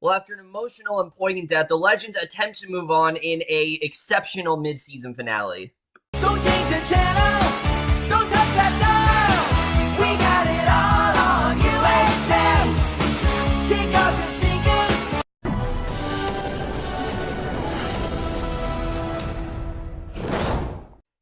Well, after an emotional and poignant death, the Legends attempt to move on in a exceptional mid-season finale. Don't change the channel, don't touch that dial. We got it all on UHF. Take off your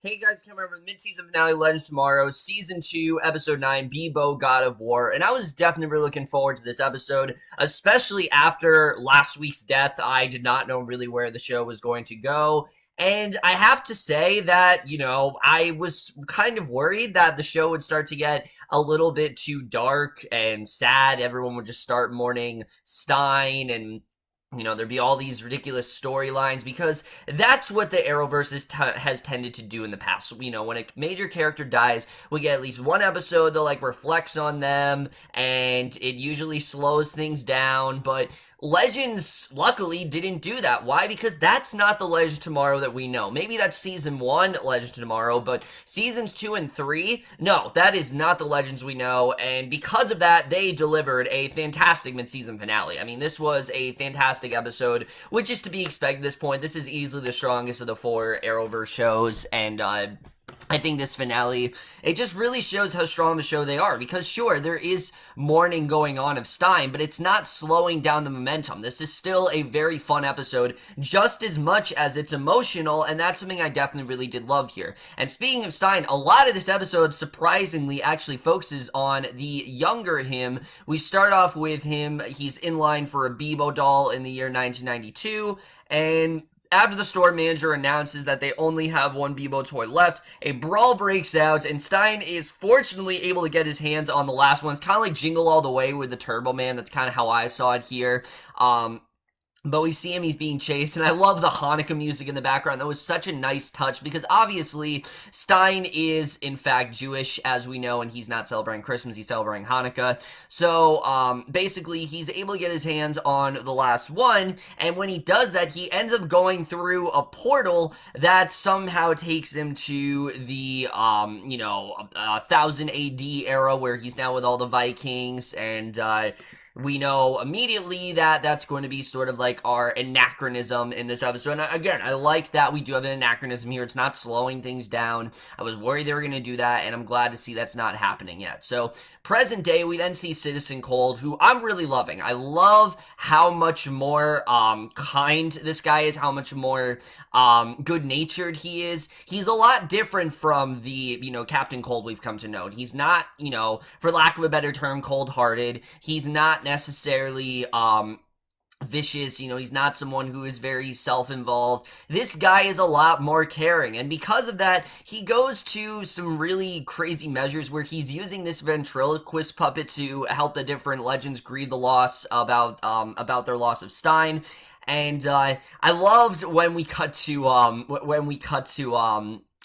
Hey guys, come over to the mid-season finale, Legends Tomorrow, Season 2, Episode 9, Beeboo, God of War, and I was definitely looking forward to this episode, especially after last week's death. I did not know really where the show was going to go, and I have to say that, you know, I was kind of worried that the show would start to get a little bit too dark and sad. Everyone would just start mourning Stein, and you know, there'd be all these ridiculous storylines, because that's what the Arrowverse has tended to do in the past. You know, when a major character dies, we get at least one episode that, like, reflects on them, and it usually slows things down, but Legends, luckily, didn't do that. Why? Because that's not the Legends Tomorrow that we know. Maybe that's Season 1 Legends Tomorrow, but Seasons 2 and 3, no, that is not the Legends we know, and because of that, they delivered a fantastic mid-season finale. I mean, this was a fantastic episode, which is to be expected at this point. This is easily the strongest of the 4 Arrowverse shows, and I think this finale, it just really shows how strong the show they are, because sure, there is mourning going on of Stein, but it's not slowing down the momentum. This is still a very fun episode, just as much as it's emotional, and that's something I definitely really did love here. And speaking of Stein, a lot of this episode surprisingly actually focuses on the younger him. We start off with him, he's in line for a Beeboo doll in the year 1992, and after the store manager announces that they only have one Beeboo toy left, a brawl breaks out, and Stein is fortunately able to get his hands on the last one. It's kind of like Jingle All the Way with the Turbo Man. That's kind of how I saw it here. But we see him, he's being chased, and I love the Hanukkah music in the background. That was such a nice touch, because obviously Stein is, in fact, Jewish, as we know, and he's not celebrating Christmas, he's celebrating Hanukkah. So, basically, he's able to get his hands on the last one, and when he does that, he ends up going through a portal that somehow takes him to the, 1000 AD era, where he's now with all the Vikings, and, we know immediately that that's going to be sort of like our anachronism in this episode. And again, I like that we do have an anachronism here. It's not slowing things down. I was worried they were going to do that, and I'm glad to see that's not happening yet. So, present day, we then see Citizen Cold, who I'm really loving. I love how much more kind this guy is, how much more good-natured he is. He's a lot different from the, Captain Cold we've come to know. He's not, for lack of a better term, cold-hearted. He's not necessarily vicious, he's not someone who is very self-involved. This guy is a lot more caring, and because of that, he goes to some really crazy measures where he's using this ventriloquist puppet to help the different Legends grieve the loss about their loss of Stein. And I loved when we cut to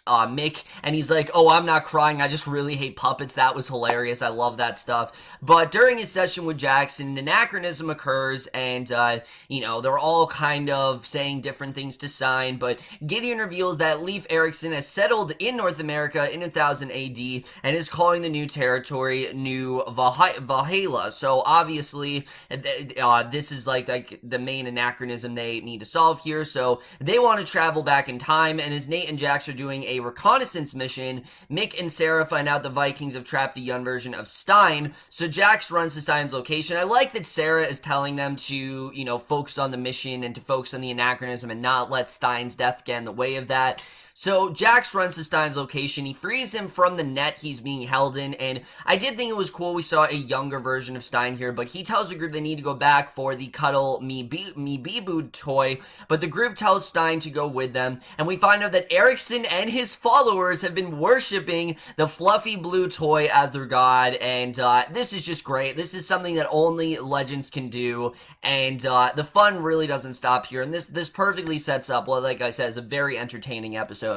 Mick, and he's like, oh, I'm not crying, I just really hate puppets. That was hilarious. I love that stuff. But during his session with Jackson, an anachronism occurs, and, they're all kind of saying different things to Stein, but Gideon reveals that Leif Erikson has settled in North America in 1000 AD, and is calling the new territory New Valhalla. So, obviously, this is like the main anachronism they need to solve here, so they want to travel back in time, and as Nate and Jax are doing a reconnaissance mission, Mick and Sarah find out the Vikings have trapped the young version of Stein, so Jax runs to Stein's location. I like that Sarah is telling them to, focus on the mission and to focus on the anachronism and not let Stein's death get in the way of that. So Jax runs to Stein's location, he frees him from the net he's being held in, and I did think it was cool we saw a younger version of Stein here, but he tells the group they need to go back for the Cuddle Me Beeboo toy, but the group tells Stein to go with them, and we find out that Erikson and his followers have been worshipping the fluffy blue toy as their god, and this is just great. This is something that only Legends can do, and the fun really doesn't stop here, and this perfectly sets up, well, like I said, it's a very entertaining episode.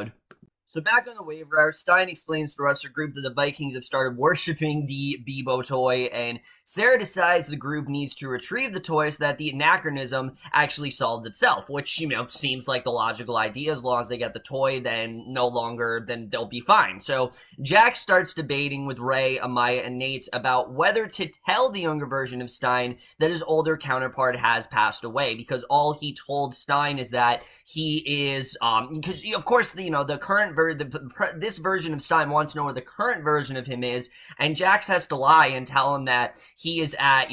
So back on the waiver, Stein explains to the rest of the group that the Vikings have started worshipping the Beeboo toy, and Sarah decides the group needs to retrieve the toy so that the anachronism actually solves itself, which, seems like the logical idea. As long as they get the toy, then they'll be fine. So Jack starts debating with Ray, Amaya, and Nate about whether to tell the younger version of Stein that his older counterpart has passed away, because all he told Stein is that he is, because of course, the current this version of Stein wants to know where the current version of him is, and Jax has to lie and tell him that he is at,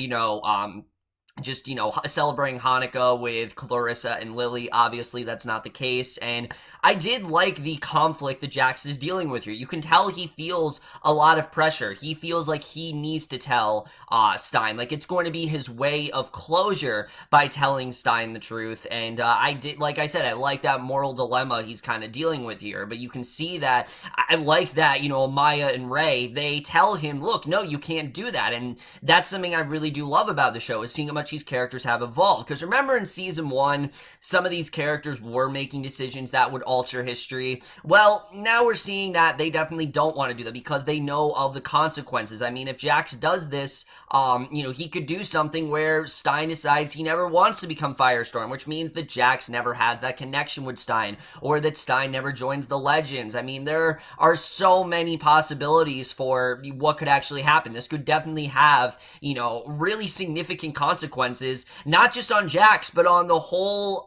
celebrating Hanukkah with Clarissa and Lily. Obviously, that's not the case, and I did like the conflict that Jax is dealing with here. You can tell he feels a lot of pressure. He feels like he needs to tell Stein. Like, it's going to be his way of closure by telling Stein the truth, and I like that moral dilemma he's kind of dealing with here, but you can see that, I like that, Maya and Ray, they tell him, look, no, you can't do that, and that's something I really do love about the show, is seeing how much these characters have evolved. Because remember in season 1, some of these characters were making decisions that would alter history. Well, now we're seeing that they definitely don't want to do that because they know of the consequences. I mean, if Jax does this, he could do something where Stein decides he never wants to become Firestorm, which means that Jax never had that connection with Stein, or that Stein never joins the Legends. I mean, there are so many possibilities for what could actually happen. This could definitely have, really significant consequences, not just on Jax, but on the whole,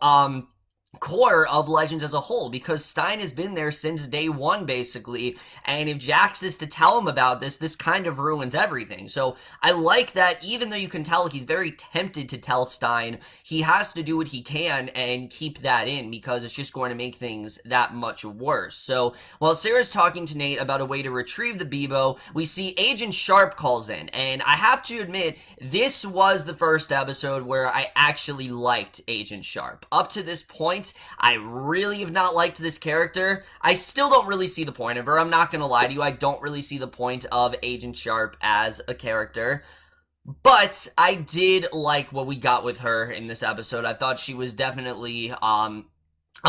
core of Legends as a whole, because Stein has been there since day 1, basically, and if Jax is to tell him about this kind of ruins everything. So I like that, even though you can tell he's very tempted to tell Stein, he has to do what he can and keep that in, because it's just going to make things that much worse. So while Sarah's talking to Nate about a way to retrieve the Beeboo, we see Agent Sharp calls in, and I have to admit, this was the first episode where I actually liked Agent Sharp. Up to this point, I really have not liked this character. I still don't really see the point of her. I'm not gonna lie to you. I don't really see the point of Agent Sharp as a character. But I did like what we got with her in this episode. I thought she was definitely a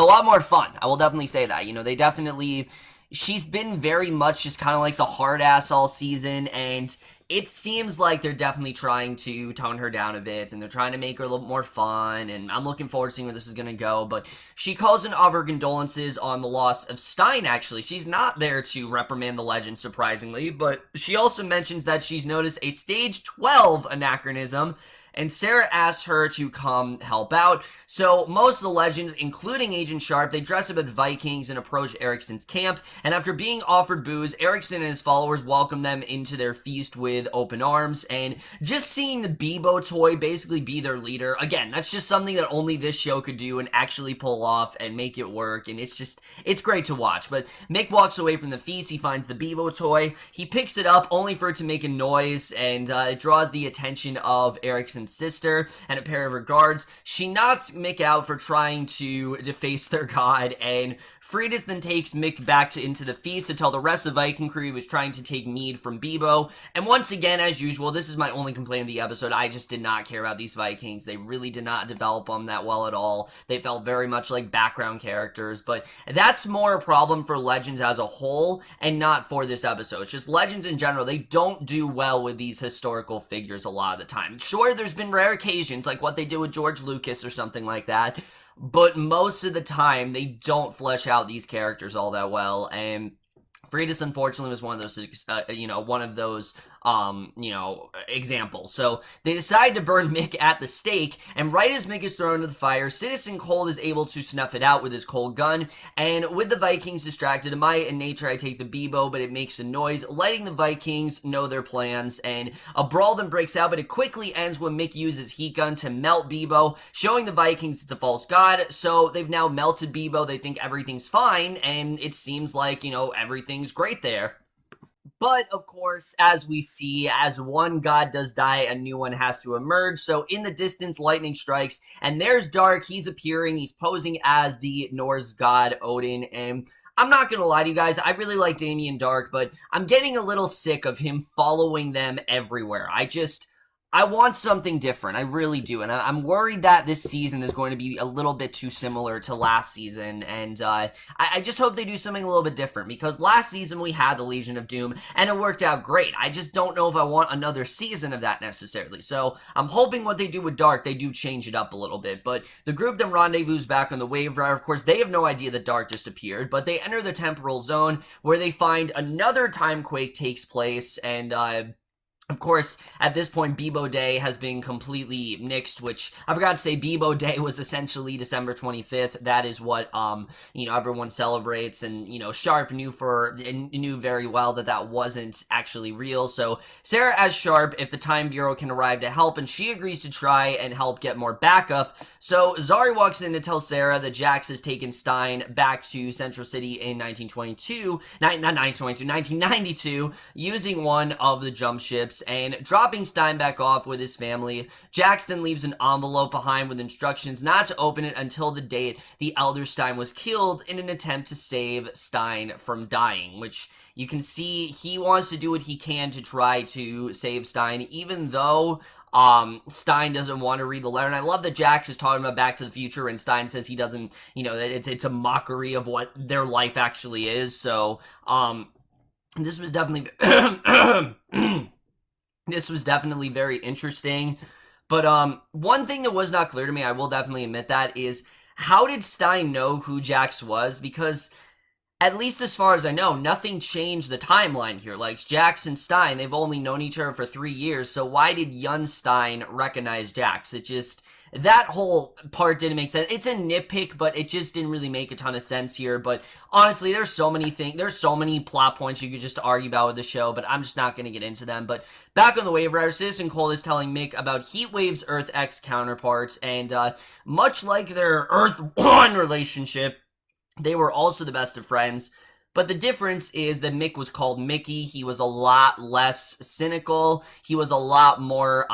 lot more fun. I will definitely say that. She's been very much just kind of like the hard ass all season, and it seems like they're definitely trying to tone her down a bit, and they're trying to make her a little more fun, and I'm looking forward to seeing where this is going to go. But she calls in all of her condolences on the loss of Stein, actually. She's not there to reprimand the Legend, surprisingly, but she also mentions that she's noticed a stage 12 anachronism, and Sarah asks her to come help out. So most of the Legends, including Agent Sharp, they dress up as Vikings and approach Ericsson's camp, and after being offered booze, Ericsson and his followers welcome them into their feast with open arms, and just seeing the Beeboo toy basically be their leader, again, that's just something that only this show could do and actually pull off and make it work, and it's great to watch. But Mick walks away from the feast, he finds the Beeboo toy, he picks it up only for it to make a noise, and it draws the attention of Ericsson's sister and a pair of her guards. She knocks Mick out for trying to deface their god, and Freitas then takes Mick back into the feast to tell the rest of the Viking crew he was trying to take mead from Beeboo. And once again, as usual, this is my only complaint of the episode, I just did not care about these Vikings. They really did not develop them that well at all. They felt very much like background characters, but that's more a problem for Legends as a whole and not for this episode. It's just Legends in general, they don't do well with these historical figures a lot of the time. Sure, there's been rare occasions like what they did with George Lucas or something like that, but most of the time they don't flesh out these characters all that well, and Freitas unfortunately was one of those examples. So they decide to burn Mick at the stake, and right as Mick is thrown into the fire, Citizen Cold is able to snuff it out with his cold gun, and with the Vikings distracted, Amaya and Nate try to take the Beeboo, but it makes a noise, letting the Vikings know their plans, and a brawl then breaks out, but it quickly ends when Mick uses heat gun to melt Beeboo, showing the Vikings it's a false god. So they've now melted Beeboo, they think everything's fine, and it seems like, everything's great there. But, of course, as we see, as one god does die, a new one has to emerge. So, in the distance, lightning strikes, and there's Dark. He's appearing. He's posing as the Norse god Odin, and I'm not gonna lie to you guys, I really like Damien Dark, but I'm getting a little sick of him following them everywhere. I want something different. I really do. And I'm worried that this season is going to be a little bit too similar to last season. And I just hope they do something a little bit different, because last season we had the Legion of Doom and it worked out great. I just don't know if I want another season of that necessarily. So I'm hoping what they do with Dark, they do change it up a little bit. But the group then rendezvous back on the Wave Rider. Of course, they have no idea that Dark just appeared, but they enter the temporal zone where they find another time quake takes place. And of course, at this point, Beeboo Day has been completely nixed, which I forgot to say, Beeboo Day was essentially December 25th. That is what, everyone celebrates, and, Sharp knew very well that that wasn't actually real. So Sarah asks Sharp if the Time Bureau can arrive to help, and she agrees to try and help get more backup. So Zari walks in to tell Sarah that Jax has taken Stein back to Central City in 1992, using one of the jump ships, and dropping Stein back off with his family. Jax then leaves an envelope behind with instructions not to open it until the date the Elder Stein was killed, in an attempt to save Stein from dying, which you can see he wants to do what he can to try to save Stein, even though Stein doesn't want to read the letter. And I love that Jax is talking about Back to the Future, and Stein says he doesn't, that it's a mockery of what their life actually is. So this was definitely this was definitely very interesting. But one thing that was not clear to me, I will definitely admit that, is how did Stein know who Jax was? Because at least as far as I know, nothing changed the timeline here. Like, Jax and Stein, they've only known each other for 3 years, so why did young Stein recognize Jax? It just, that whole part didn't make sense. It's a nitpick, but it just didn't really make a ton of sense here. But honestly, there's so many plot points you could just argue about with the show, but I'm just not going to get into them. But back on the Wave Rider, Citizen Cole is telling Mick about Heatwave's Earth X counterparts, and much like their Earth 1 relationship, they were also the best of friends. But the difference is that Mick was called Mickey. He was a lot less cynical. He was a lot more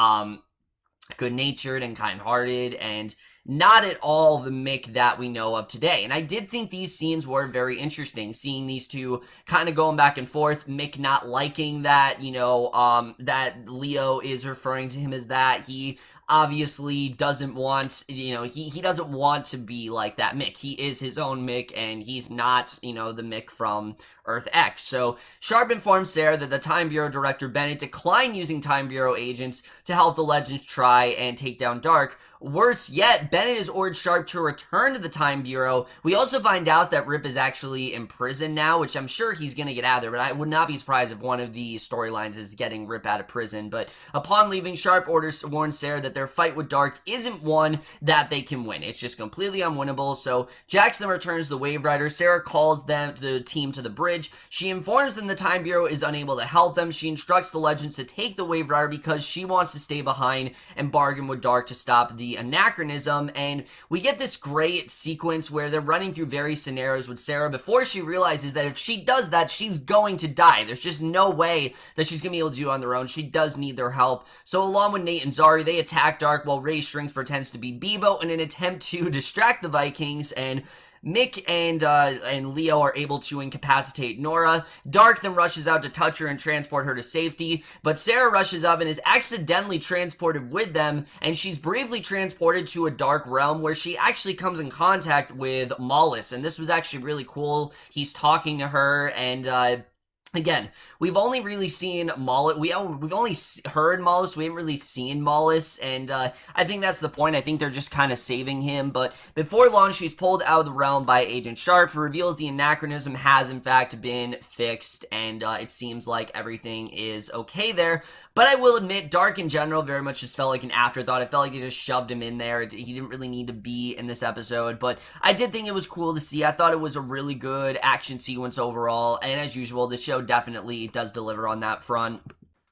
good-natured and kind-hearted, and not at all the Mick that we know of today. And I did think these scenes were very interesting, seeing these two kind of going back and forth, Mick not liking that, that Leo is referring to him as that. He obviously doesn't want, he doesn't want to be like that Mick. He is his own Mick, and he's not, the Mick from Earth X. So Sharp informs Sarah that the Time Bureau Director Bennett declined using Time Bureau agents to help the Legends try and take down Dark. Worse yet, Bennett has ordered Sharp to return to the Time Bureau. We also find out that Rip is actually in prison now, which I'm sure he's going to get out of there, but I would not be surprised if one of the storylines is getting Rip out of prison. But upon leaving, Sharp warns Sarah that their fight with Dark isn't one that they can win. It's just completely unwinnable. So Jackson returns to the Wave Rider. Sarah calls the team to the bridge. She informs them the Time Bureau is unable to help them. She instructs the Legends to take the Wave Rider because she wants to stay behind and bargain with Dark to stop the anachronism. And we get this great sequence where they're running through various scenarios with Sarah before she realizes that if she does that, she's going to die. There's just no way that she's gonna be able to do it on their own. She does need their help. So along with Nate and Zari, they attack Dark while Ray Strings pretends to be Beeboo in an attempt to distract the Vikings, and Mick and Leo are able to incapacitate Nora. Dark then rushes out to touch her and transport her to safety, but Sarah rushes up and is accidentally transported with them, and she's briefly transported to a dark realm where she actually comes in contact with Mollis, and this was actually really cool. He's talking to her, and again, we've only really seen Mollis. We've only heard Mollis. We haven't really seen Mollis, and I think that's the point. I think they're just kind of saving him. But before long, she's pulled out of the realm by Agent Sharp, who reveals the anachronism has in fact been fixed, and it seems like everything is okay there. But I will admit, Dark in general very much just felt like an afterthought. I felt like they just shoved him in there. He didn't really need to be in this episode, but I did think it was cool to see. I thought it was a really good action sequence overall, and as usual, the show definitely does deliver on that front.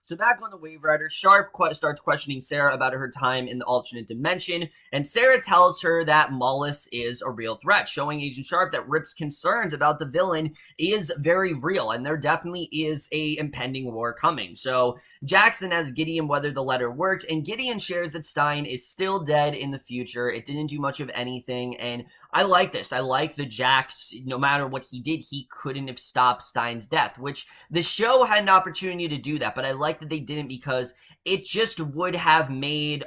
So back on the Wave Rider, Sharp starts questioning Sarah about her time in the alternate dimension, and Sarah tells her that Mollis is a real threat, showing Agent Sharp that Rip's concerns about the villain is very real, and there definitely is a impending war coming. So Jackson asks Gideon whether the letter worked, and Gideon shares that Stein is still dead in the future. It didn't do much of anything, and I like this. I like the Jax, no matter what he did, he couldn't have stopped Stein's death, which the show had an opportunity to do that, but I like like that they didn't, because it just would have made,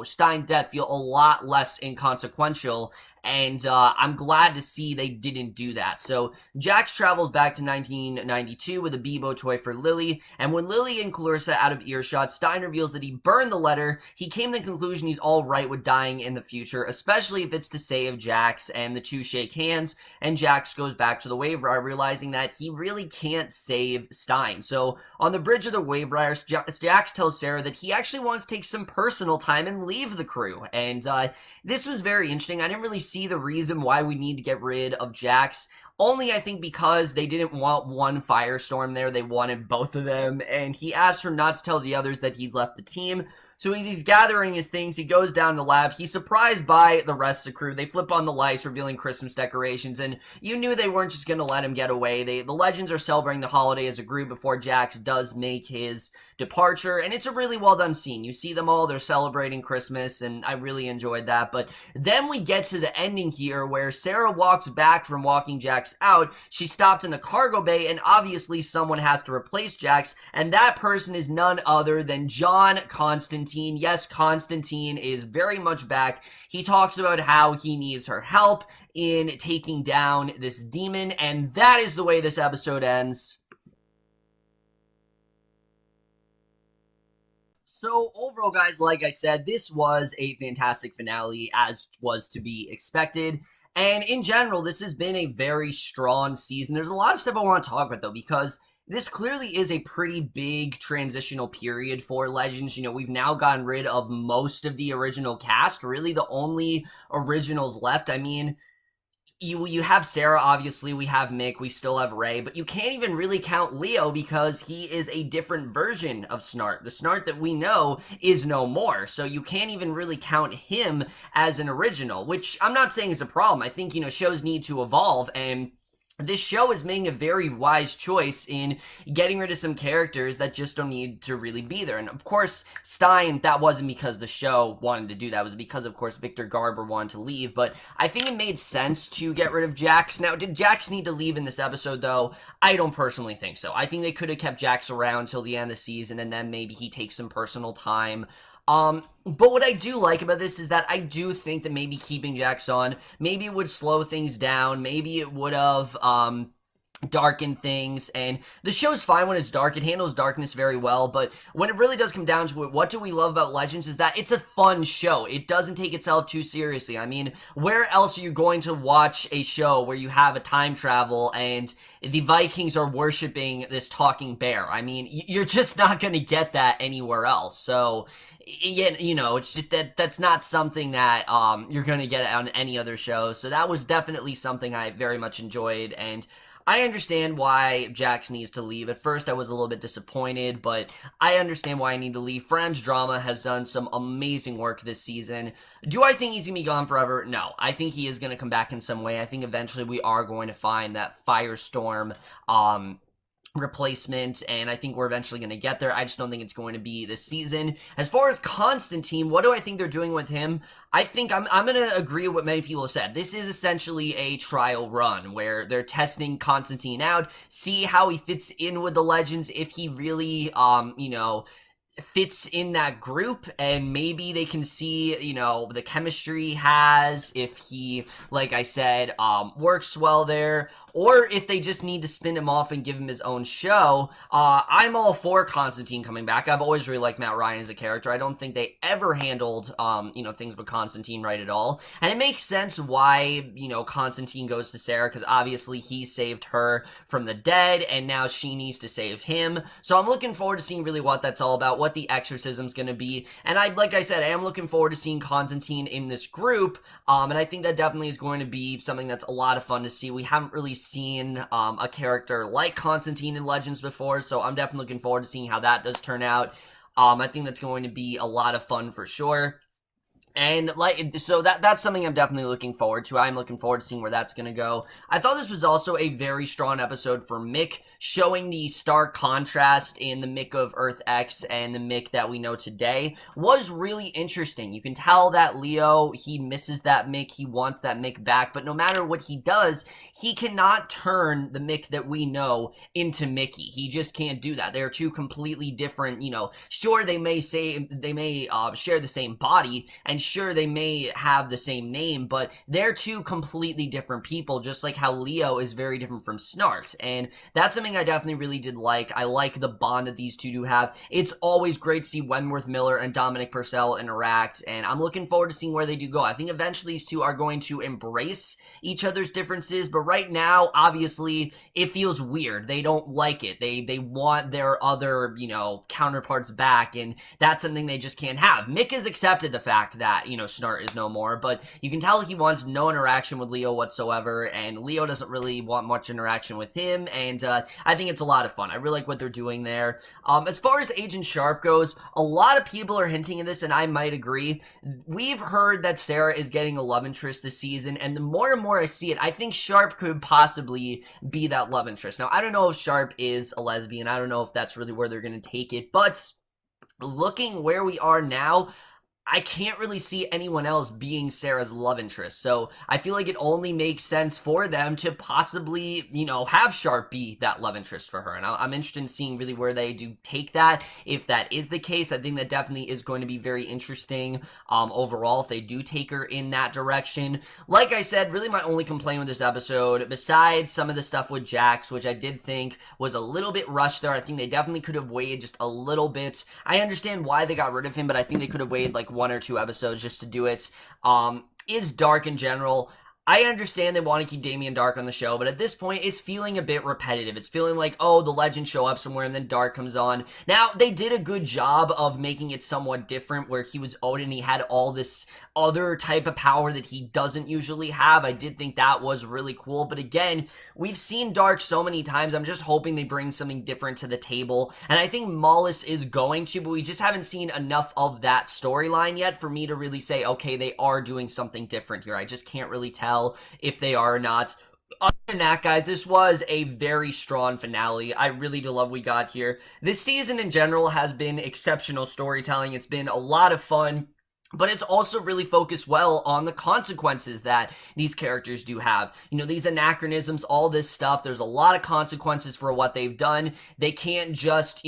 Stein's death feel a lot less inconsequential. And I'm glad to see they didn't do that. So Jax travels back to 1992 with a Beeboo toy for Lily, and when Lily and Clarissa out of earshot, Stein reveals that he burned the letter. He came to the conclusion he's all right with dying in the future, especially if it's to save Jax, and the two shake hands, and Jax goes back to the Waverider, realizing that he really can't save Stein. So on the bridge of the Waverider, Jax tells Sarah that he actually wants to take some personal time and leave the crew, and this was very interesting. I didn't really see the reason why we need to get rid of Jax. Only, I think, because they didn't want one Firestorm there. They wanted both of them. And he asked her not to tell the others that he'd left the team. So as he's gathering his things, he goes down to the lab. He's surprised by the rest of the crew. They flip on the lights, revealing Christmas decorations, and you knew they weren't just going to let him get away. The Legends are celebrating the holiday as a group before Jax does make his departure, and it's a really well done scene. You see them all, they're celebrating Christmas, and I really enjoyed that. But then we get to the ending here, where Sarah walks back from walking Jax out. She stopped in the cargo bay, and obviously someone has to replace Jax, and that person is none other than John Constantine. Yes, Constantine is very much back. He talks about how he needs her help in taking down this demon, and that is the way this episode ends. So overall, guys, like I said, this was a fantastic finale, as was to be expected. And in general, this has been a very strong season. There's a lot of stuff I want to talk about, though, because this clearly is a pretty big transitional period for Legends. You know, we've now gotten rid of most of the original cast. Really, the only originals left. I mean, you have Sarah, obviously, we have Mick, we still have Ray, but you can't even really count Leo because he is a different version of Snart. The Snart that we know is no more, so you can't even really count him as an original, which I'm not saying is a problem. I think, shows need to evolve, and this show is making a very wise choice in getting rid of some characters that just don't need to really be there. And of course, Stein, that wasn't because the show wanted to do that. It was because, of course, Victor Garber wanted to leave. But I think it made sense to get rid of Jax. Now, did Jax need to leave in this episode, though? I don't personally think so. I think they could have kept Jax around till the end of the season, and then maybe he takes some personal time. But what I do like about this is that I do think that maybe keeping Jax on, maybe it would slow things down, maybe it would have, darken things, and the show's fine when it's dark. It handles darkness very well, but when it really does come down to it, what do we love about Legends is that it's a fun show. It doesn't take itself too seriously. I mean, where else are you going to watch a show where you have a time travel and the Vikings are worshiping this talking bear? I mean, you're just not going to get that anywhere else. So, yeah, it's just that's not something that you're going to get on any other show. So that was definitely something I very much enjoyed, and I understand why Jax needs to leave. At first, I was a little bit disappointed, but I understand why I need to leave. Franz Drameh has done some amazing work this season. Do I think he's going to be gone forever? No. I think he is going to come back in some way. I think eventually we are going to find that Firestorm replacement, and I think we're eventually going to get there. I just don't think it's going to be this season. As far as Constantine, what do I think they're doing with him? I think I'm going to agree with what many people have said. This is essentially a trial run where they're testing Constantine out, see how he fits in with the Legends, if he really, fits in that group, and maybe they can see, the chemistry he has, if he, like I said, works well there, or if they just need to spin him off and give him his own show. I'm all for Constantine coming back. I've always really liked Matt Ryan as a character. I don't think they ever handled, things with Constantine right at all, and it makes sense why, Constantine goes to Sarah, because obviously he saved her from the dead, and now she needs to save him, so I'm looking forward to seeing really what that's all about, what the exorcism's gonna be, and like I said, I am looking forward to seeing Constantine in this group, and I think that definitely is going to be something that's a lot of fun to see. We haven't really seen a character like Constantine in Legends before, so I'm definitely looking forward to seeing how that does turn out. I think that's going to be a lot of fun for sure. And like, so that's something I'm definitely looking forward to. I'm looking forward to seeing where that's going to go. I thought this was also a very strong episode for Mick, showing the stark contrast in the Mick of Earth X and the Mick that we know today was really interesting. You can tell that Leo, he misses that Mick, he wants that Mick back, but no matter what he does, he cannot turn the Mick that we know into Mickey. He just can't do that. They're two completely different, sure, they may share the same body, and sure, they may have the same name, but they're two completely different people, just like how Leo is very different from Snarks, and that's something I definitely really did like. I like the bond that these two do have. It's always great to see Wentworth Miller and Dominic Purcell interact, and I'm looking forward to seeing where they do go. I think eventually these two are going to embrace each other's differences, but right now, obviously, it feels weird. They don't like it. They want their other, counterparts back, and that's something they just can't have. Mick has accepted the fact that, Snart is no more, but you can tell he wants no interaction with Leo whatsoever, and Leo doesn't really want much interaction with him, and I think it's a lot of fun. I really like what they're doing there. As far as Agent Sharp goes, a lot of people are hinting at this, and I might agree. We've heard that Sarah is getting a love interest this season, and the more and more I see it, I think Sharp could possibly be that love interest. Now, I don't know if Sharp is a lesbian. I don't know if that's really where they're going to take it, but looking where we are now, I can't really see anyone else being Sarah's love interest. So I feel like it only makes sense for them to possibly, have Sharp be that love interest for her. And I'm interested in seeing really where they do take that. If that is the case, I think that definitely is going to be very interesting overall if they do take her in that direction. Like I said, really my only complaint with this episode, besides some of the stuff with Jax, which I did think was a little bit rushed there. I think they definitely could have waited just a little bit. I understand why they got rid of him, but I think they could have waited like 1 or 2 episodes just to do it. Is Dark in general. I understand they want to keep Damien Dark on the show, but at this point, it's feeling a bit repetitive. It's feeling like, oh, the legends show up somewhere and then Dark comes on. Now, they did a good job of making it somewhat different, where he was Odin, he had all this other type of power that he doesn't usually have. I did think that was really cool, but again, we've seen Dark so many times. I'm just hoping they bring something different to the table, and I think Mollis is going to, but we just haven't seen enough of that storyline yet for me to really say, okay, they are doing something different here. I just can't really tell if they are or not. Other than that, guys, this was a very strong finale. I really do love what we got here. This season in general has been exceptional storytelling. It's been a lot of fun, but it's also really focused well on the consequences that these characters do have. These anachronisms, all this stuff, there's a lot of consequences for what they've done. They can't just,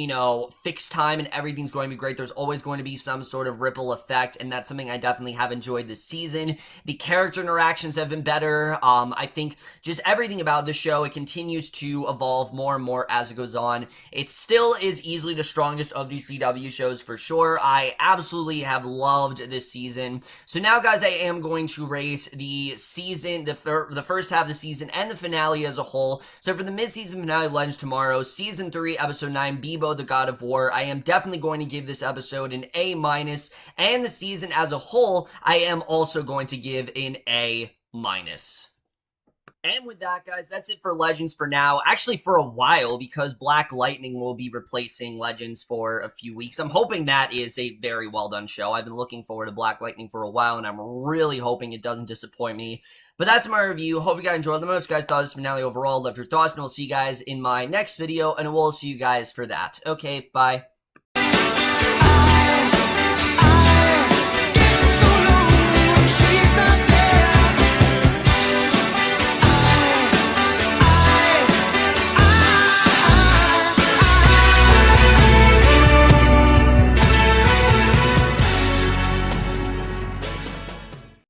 fix time and everything's going to be great. There's always going to be some sort of ripple effect, and that's something I definitely have enjoyed this season. The character interactions have been better. I think just everything about the show, it continues to evolve more and more as it goes on. It still is easily the strongest of these CW shows for sure. I absolutely have loved this season. So now, guys, I am going to rate the season, the first half of the season and the finale as a whole. So for the mid-season finale Legends Tomorrow, Season 3, Episode 9, Beeboo, the God of War, I am definitely going to give this episode an A-, and the season as a whole, I am also going to give an A-. And with that, guys, that's it for Legends for now. Actually, for a while, because Black Lightning will be replacing Legends for a few weeks. I'm hoping that is a very well-done show. I've been looking forward to Black Lightning for a while, and I'm really hoping it doesn't disappoint me. But that's my review. Hope you guys enjoyed. Let me know what you guys thought of this finale overall. Left your thoughts, and we'll see you guys in my next video, and we'll see you guys for that. Okay, bye.